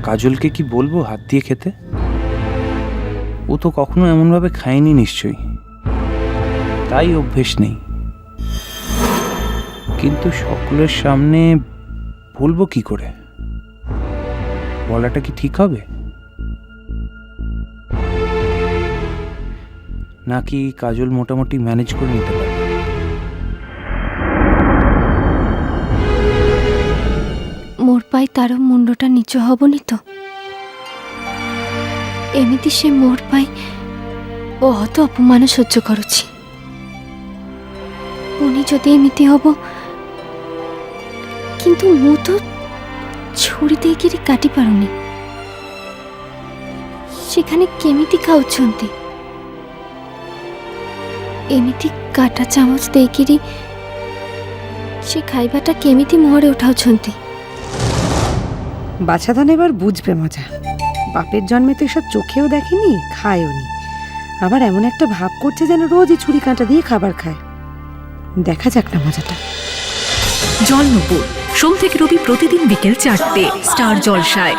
কাজলকে কি বলবো হাত দিয়ে খেতে? ও তো কখনো এমনভাবে খায়নি নিশ্চয়ই, তাই অভ্যেস নেই। কিন্তু সকলের সামনে বলবো কি করে? বলাটা কি ঠিক হবে? নাকি কাজল মোটামুটি ম্যানেজ করে নিতে পারে? মোর পাই তার মুন্ডটা নিচু হবনি তো? এমিতি সে মোর পাই ବହୁତ ଅପମାନ ସହ୍ୟ କରୁଛି। ପୁଣି ଯଦି ଏମିତି ହବ, କିନ୍ତୁ ମୁଁ ତ ଛୁରୀ ଦେଇକିରି କାଟି ପାରୁନି। ସେখানে କେମିତି ଖାଉଛନ୍ତି? ଏମିତି କାଟା ଚାମଚ ଦେଇକିରି সে খাইবাটা কেমিতি মুহরে উঠাউଛନ୍ତି। বাছাধন এবার বুঝবে মজা। বাপের জন্মে তো এসব চোখেও দেখেনি, খায়ওনি। আবার এমন একটা ভাব করছে যেন রোজই ছুরি কাঁটা দিয়ে খাবার খায়। দেখা যাক না মজাটা। জল নূপুর সোম থেকে রবি প্রতিদিন বিকেল 4টে স্টার জলসায়।